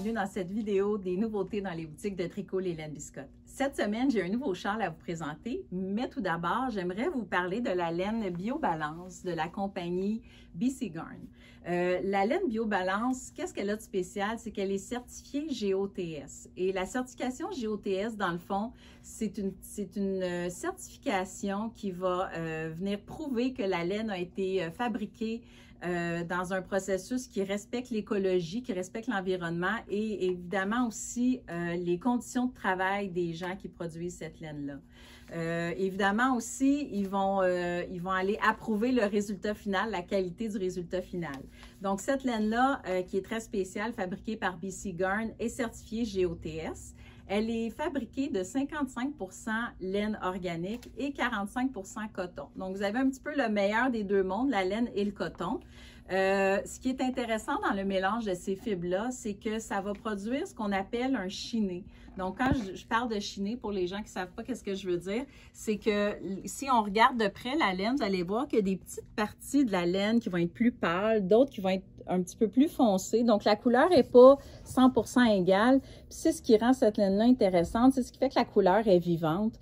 bienvenue dans cette vidéo des nouveautés dans les boutiques de tricot Les Laines Biscotte. Cette semaine, j'ai un nouveau châle à vous présenter, mais tout d'abord, j'aimerais vous parler de la laine BioBalance de la compagnie BC Garn. La laine BioBalance, qu'est-ce qu'elle a de spécial? C'est qu'elle est certifiée GOTS. Et la certification GOTS, dans le fond, c'est une certification qui va venir prouver que la laine a été fabriquée dans un processus qui respecte l'écologie, qui respecte l'environnement et évidemment aussi les conditions de travail des gens qui produisent cette laine-là. Évidemment aussi, ils vont aller approuver le résultat final, la qualité du résultat final. Donc, cette laine-là, qui est très spéciale, fabriquée par BC Garn, est certifiée GOTS. Elle est fabriquée de 55% laine organique et 45% coton. Donc, vous avez un petit peu le meilleur des deux mondes, la laine et le coton. Ce qui est intéressant dans le mélange de ces fibres-là, c'est que ça va produire ce qu'on appelle un chiné. Donc, quand je parle de chiné, pour les gens qui ne savent pas qu'est-ce que je veux dire, c'est que si on regarde de près la laine, vous allez voir qu'il y a des petites parties de la laine qui vont être plus pâles, d'autres qui vont être un petit peu plus foncées. Donc, la couleur n'est pas 100% égale. C'est ce qui rend cette laine-là intéressante. C'est ce qui fait que la couleur est vivante.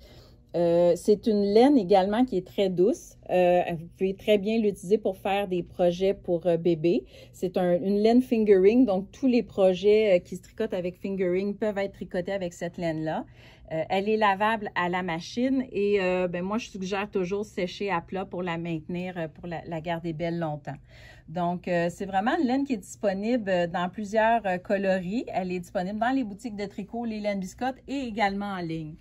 C'est une laine également qui est très douce. Vous pouvez très bien l'utiliser pour faire des projets pour bébés. C'est une laine fingering, donc tous les projets qui se tricotent avec fingering peuvent être tricotés avec cette laine-là. Elle est lavable à la machine et moi, je suggère toujours sécher à plat pour la maintenir, pour la garder belle longtemps. Donc, c'est vraiment une laine qui est disponible dans plusieurs coloris. Elle est disponible dans les boutiques de tricot, les laines biscottes et également en ligne.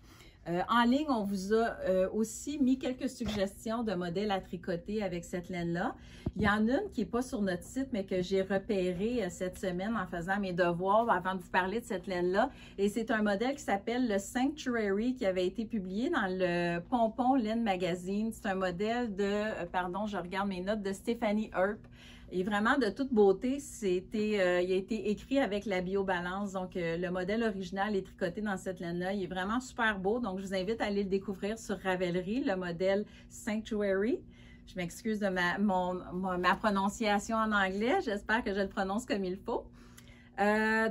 En ligne, on vous a aussi mis quelques suggestions de modèles à tricoter avec cette laine-là. Il y en a une qui n'est pas sur notre site, mais que j'ai repérée cette semaine en faisant mes devoirs avant de vous parler de cette laine-là. Et c'est un modèle qui s'appelle le Sanctuary, qui avait été publié dans le Pompon Laine Magazine. C'est un modèle de, je regarde mes notes, de Stéphanie Earp. Et vraiment de toute beauté, il a été écrit avec la BioBalance. Donc, le modèle original est tricoté dans cette laine-là. Il est vraiment super beau. Donc, je vous invite à aller le découvrir sur Ravelry, le modèle Sanctuary. Je m'excuse de ma prononciation en anglais. J'espère que je le prononce comme il faut.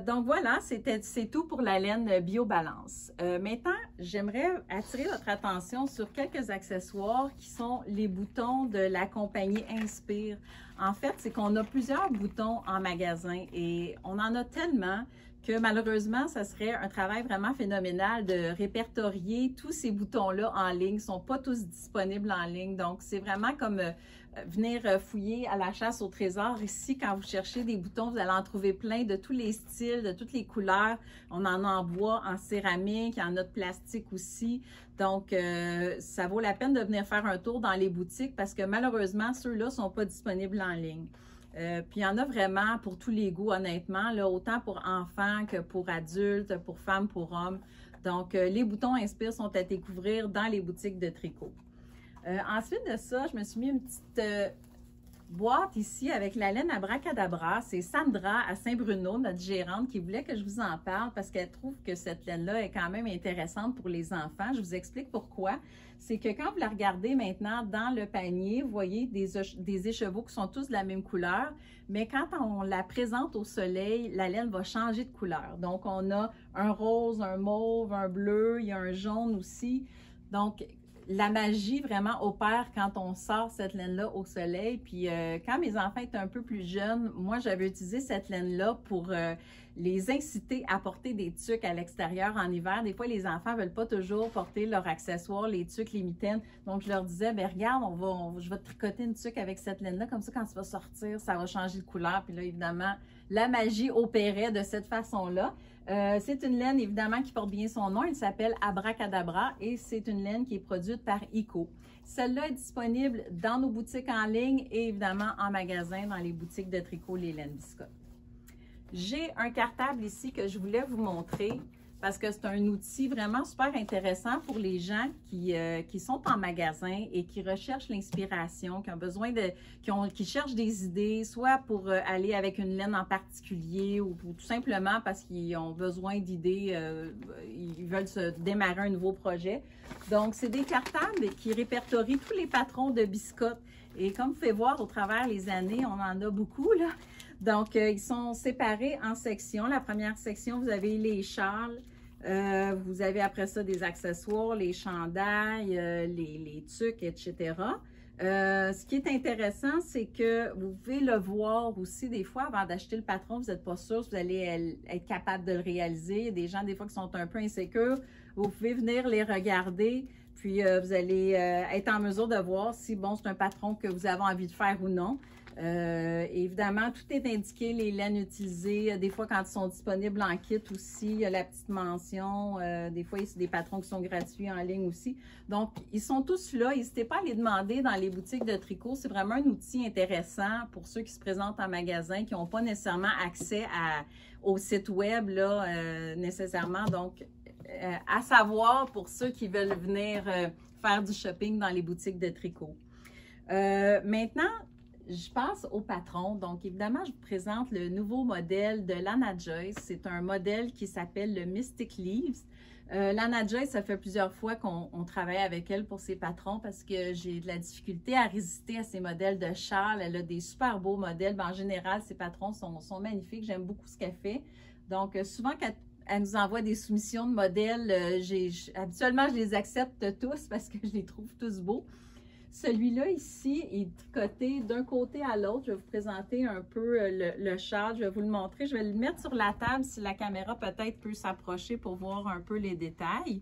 Donc voilà, c'est tout pour la laine BioBalance. Maintenant, j'aimerais attirer votre attention sur quelques accessoires qui sont les boutons de la compagnie Inspire. En fait, c'est qu'on a plusieurs boutons en magasin et on en a tellement que malheureusement, ça serait un travail vraiment phénoménal de répertorier tous ces boutons-là en ligne. Ils ne sont pas tous disponibles en ligne. Donc, c'est vraiment comme venir fouiller à la chasse au trésor. Ici, quand vous cherchez des boutons, vous allez en trouver plein de tous les styles, de toutes les couleurs. On en a en bois, en céramique, il y en a de plastique aussi. Donc, ça vaut la peine de venir faire un tour dans les boutiques parce que malheureusement, ceux-là ne sont pas disponibles en ligne. Puis il y en a vraiment pour tous les goûts, honnêtement, là, autant pour enfants que pour adultes, pour femmes, pour hommes. Donc, les boutons Inspire sont à découvrir dans les boutiques de tricot. Ensuite de ça, je me suis mis une petite boîte ici avec la laine Abracadabra. C'est Sandra à Saint-Bruno, notre gérante, qui voulait que je vous en parle parce qu'elle trouve que cette laine-là est quand même intéressante pour les enfants. Je vous explique pourquoi. C'est que quand vous la regardez maintenant dans le panier, vous voyez des écheveaux qui sont tous de la même couleur, mais quand on la présente au soleil, la laine va changer de couleur. Donc, on a un rose, un mauve, un bleu, il y a un jaune aussi. Donc, la magie vraiment opère quand on sort cette laine-là au soleil. Puis quand mes enfants étaient un peu plus jeunes, moi, j'avais utilisé cette laine-là pour les inciter à porter des tuques à l'extérieur en hiver. Des fois, les enfants ne veulent pas toujours porter leurs accessoires, les tuques, les mitaines. Donc, je leur disais, bien, regarde, je vais te tricoter une tuque avec cette laine-là. Comme ça, quand tu vas sortir, ça va changer de couleur. Puis là, évidemment, la magie opérait de cette façon-là. C'est une laine, évidemment, qui porte bien son nom. Elle s'appelle Abracadabra et c'est une laine qui est produite par ICO. Celle-là est disponible dans nos boutiques en ligne et évidemment en magasin dans les boutiques de tricot Les Laines Biscotte. J'ai un cartable ici que je voulais vous montrer parce que c'est un outil vraiment super intéressant pour les gens qui sont en magasin et qui recherchent l'inspiration, qui ont besoin qui cherchent des idées, soit pour aller avec une laine en particulier ou tout simplement parce qu'ils ont besoin d'idées, ils veulent se démarrer un nouveau projet. Donc, c'est des cartables qui répertorient tous les patrons de biscottes. Et comme vous pouvez voir au travers les années, on en a beaucoup, là. Donc, ils sont séparés en sections. La première section, vous avez les châles. Vous avez après ça des accessoires, les chandails, les tuques, etc. Ce qui est intéressant, c'est que vous pouvez le voir aussi des fois avant d'acheter le patron, vous n'êtes pas sûr si vous allez être capable de le réaliser. Il y a des gens des fois qui sont un peu insécures. Vous pouvez venir les regarder, puis vous allez être en mesure de voir si, bon, c'est un patron que vous avez envie de faire ou non. Évidemment, tout est indiqué, les laines utilisées. Des fois, quand ils sont disponibles en kit aussi, il y a la petite mention. Des fois, c'est des patrons qui sont gratuits en ligne aussi. Donc, ils sont tous là. N'hésitez pas à les demander dans les boutiques de tricot. C'est vraiment un outil intéressant pour ceux qui se présentent en magasin, qui n'ont pas nécessairement accès au site web là, nécessairement. Donc, à savoir pour ceux qui veulent venir faire du shopping dans les boutiques de tricot. Maintenant, je passe au patron. Donc, évidemment, je vous présente le nouveau modèle de Lana Joyce. C'est un modèle qui s'appelle le Mystic Leaves. Lana Joyce, ça fait plusieurs fois qu'on travaille avec elle pour ses patrons parce que j'ai de la difficulté à résister à ces modèles de châles. Elle a des super beaux modèles. En général, ses patrons sont magnifiques. J'aime beaucoup ce qu'elle fait. Donc, souvent, quand elle nous envoie des soumissions de modèles, habituellement, je les accepte tous parce que je les trouve tous beaux. Celui-là ici est tricoté d'un côté à l'autre. Je vais vous présenter un peu le châle. Je vais vous le montrer. Je vais le mettre sur la table si la caméra peut-être peut s'approcher pour voir un peu les détails.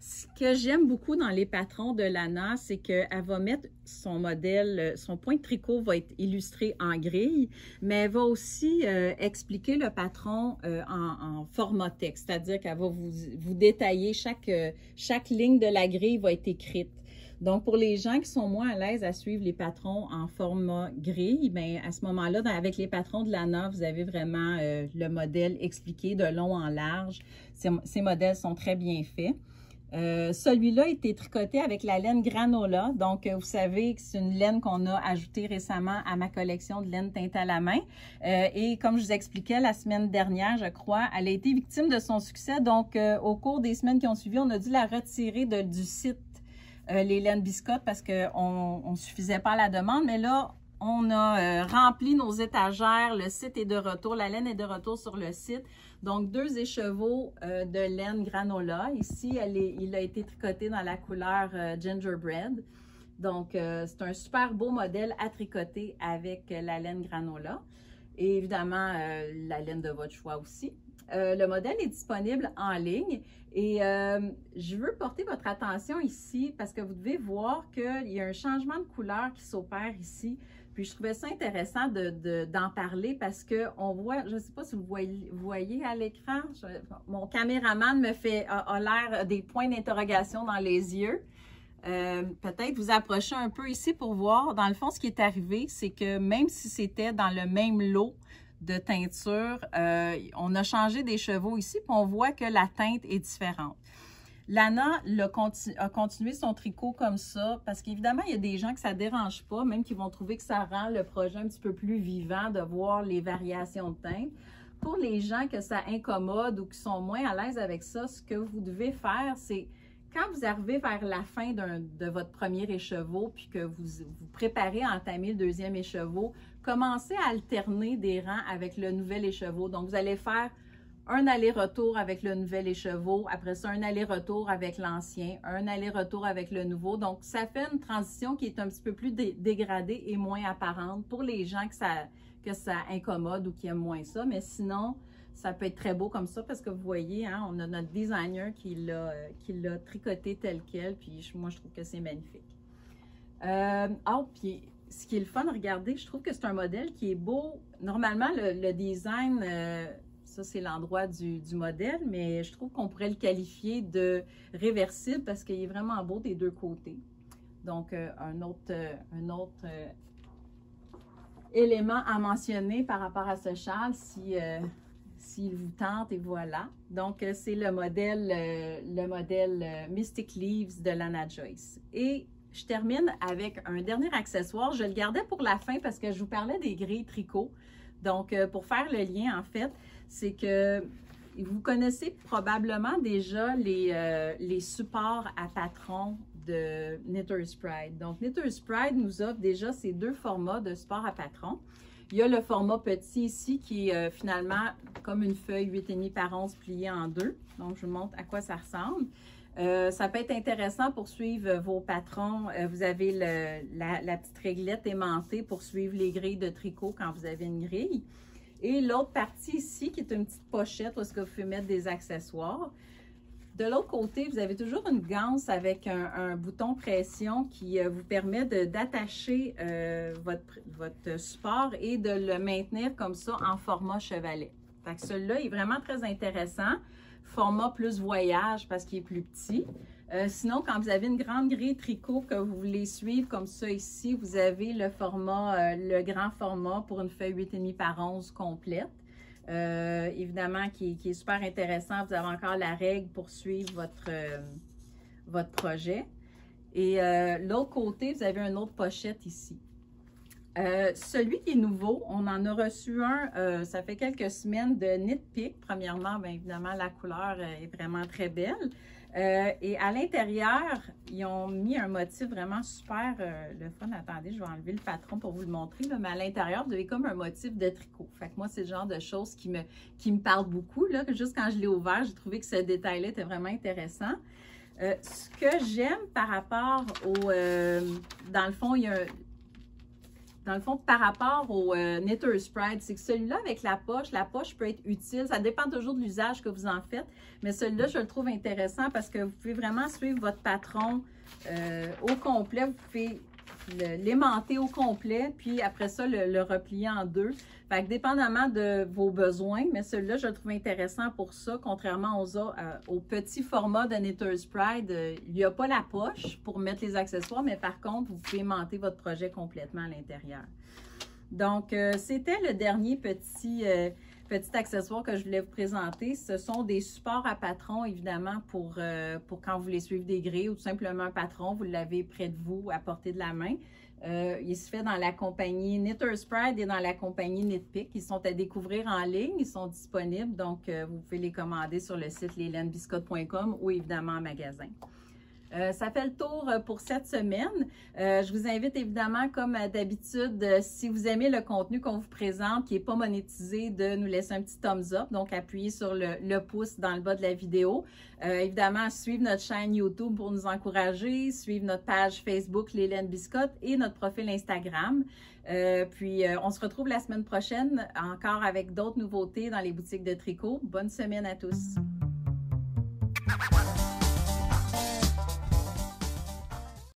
Ce que j'aime beaucoup dans les patrons de Lana, c'est qu'elle va mettre son modèle, son point de tricot va être illustré en grille, mais elle va aussi expliquer le patron en format texte, c'est-à-dire qu'elle va vous détailler, chaque ligne de la grille va être écrite. Donc, pour les gens qui sont moins à l'aise à suivre les patrons en format grille, bien, à ce moment-là, avec les patrons de Lana, vous avez vraiment le modèle expliqué de long en large. Ces modèles sont très bien faits. Celui-là a été tricoté avec la laine Granola. Donc, vous savez que c'est une laine qu'on a ajoutée récemment à ma collection de laine teinte à la main. Et comme je vous expliquais la semaine dernière, je crois, elle a été victime de son succès. Donc, au cours des semaines qui ont suivi, on a dû la retirer du site, les laines biscottes, parce qu'on ne suffisait pas à la demande. Mais là, on a rempli nos étagères. Le site est de retour. La laine est de retour sur le site. Donc, 2 écheveaux de laine Granola. Ici, il a été tricoté dans la couleur Gingerbread. Donc, c'est un super beau modèle à tricoter avec la laine Granola. Et évidemment, la laine de votre choix aussi. Le modèle est disponible en ligne. Et je veux porter votre attention ici parce que vous devez voir qu'il y a un changement de couleur qui s'opère ici. Puis, je trouvais ça intéressant d'en parler parce qu'on voit, je ne sais pas si vous voyez à l'écran, mon caméraman a l'air des points d'interrogation dans les yeux. Peut-être vous approcher un peu ici pour voir. Dans le fond, ce qui est arrivé, c'est que même si c'était dans le même lot de teinture, on a changé des chevaux ici, puis on voit que la teinte est différente. Lana a continué son tricot comme ça parce qu'évidemment, il y a des gens que ça ne dérange pas, même qui vont trouver que ça rend le projet un petit peu plus vivant de voir les variations de teinte. Pour les gens que ça incommode ou qui sont moins à l'aise avec ça, ce que vous devez faire, c'est quand vous arrivez vers la fin de votre premier écheveau puis que vous préparez à entamer le deuxième écheveau, commencez à alterner des rangs avec le nouvel écheveau. Donc, vous allez faire un aller-retour avec le nouvel écheveau, après ça, un aller-retour avec l'ancien, un aller-retour avec le nouveau. Donc, ça fait une transition qui est un petit peu plus dégradée et moins apparente pour les gens que ça incommode ou qui aiment moins ça. Mais sinon, ça peut être très beau comme ça parce que vous voyez, hein, on a notre designer qui l'a tricoté tel quel. Puis moi, je trouve que c'est magnifique. Puis ce qui est le fun, regardez, je trouve que c'est un modèle qui est beau. Normalement, le design... ça, c'est l'endroit du modèle, mais je trouve qu'on pourrait le qualifier de réversible parce qu'il est vraiment beau des deux côtés. Donc, un autre élément à mentionner par rapport à ce châle, s'il vous tente, et voilà. Donc, c'est le modèle Mystic Leaves de Lana Joyce. Et je termine avec un dernier accessoire. Je le gardais pour la fin parce que je vous parlais des grilles tricot. Donc, pour faire le lien, en fait, c'est que vous connaissez probablement déjà les supports à patron de Knitter's Pride. Donc, Knitter's Pride nous offre déjà ces deux formats de support à patron. Il y a le format petit ici qui est finalement comme une feuille 8,5 par 11 pliée en deux. Donc, je vous montre à quoi ça ressemble. Ça peut être intéressant pour suivre vos patrons. Vous avez la petite réglette aimantée pour suivre les grilles de tricot quand vous avez une grille. Et l'autre partie ici qui est une petite pochette où est-ce que vous pouvez mettre des accessoires. De l'autre côté, vous avez toujours une ganse avec un bouton pression qui vous permet d'attacher votre support et de le maintenir comme ça en format chevalet. Fait que celui-là est vraiment très intéressant. Format plus voyage parce qu'il est plus petit. Sinon, quand vous avez une grande grille tricot que vous voulez suivre comme ça ici, vous avez le format, le grand format pour une feuille 8,5 par 11 complète. Évidemment, qui est super intéressant. Vous avez encore la règle pour suivre votre projet. Et l'autre côté, vous avez une autre pochette ici. Celui qui est nouveau, on en a reçu un, ça fait quelques semaines, de Knit Pick. Premièrement, bien évidemment, la couleur est vraiment très belle. Et à l'intérieur, ils ont mis un motif vraiment super le fun. Attendez, je vais enlever le patron pour vous le montrer. Là, mais à l'intérieur, vous avez comme un motif de tricot. Fait que moi, c'est le genre de choses qui me parle beaucoup. Là. Juste quand je l'ai ouvert, j'ai trouvé que ce détail-là était vraiment intéressant. Ce que j'aime par rapport au... dans le fond, il y a par rapport au Knitter's Pride, c'est que celui-là avec la poche peut être utile. Ça dépend toujours de l'usage que vous en faites. Mais celui-là, je le trouve intéressant parce que vous pouvez vraiment suivre votre patron au complet. Vous pouvez l'aimanter au complet, puis après ça, le replier en deux. Fait que dépendamment de vos besoins, mais celui-là, je le trouve intéressant pour ça, contrairement au petit format de Knitter's Pride. Il n'y a pas la poche pour mettre les accessoires, mais par contre, vous pouvez aimanter votre projet complètement à l'intérieur. Donc, c'était le dernier petit accessoire que je voulais vous présenter. Ce sont des supports à patron, évidemment, pour quand vous voulez suivre des grilles ou tout simplement un patron, vous l'avez près de vous, à portée de la main. Il se fait dans la compagnie Knitter's Pride et dans la compagnie Knit Pick. Ils sont à découvrir en ligne, ils sont disponibles, donc vous pouvez les commander sur le site leslenebiscotte.com ou évidemment en magasin. Ça fait le tour pour cette semaine. Je vous invite évidemment, comme d'habitude, si vous aimez le contenu qu'on vous présente, qui n'est pas monétisé, de nous laisser un petit thumbs up. Donc, appuyez sur le pouce dans le bas de la vidéo. Évidemment, suivre notre chaîne YouTube pour nous encourager, suivre notre page Facebook Les Laines Biscotte et notre profil Instagram. Puis, on se retrouve la semaine prochaine encore avec d'autres nouveautés dans les boutiques de tricot. Bonne semaine à tous!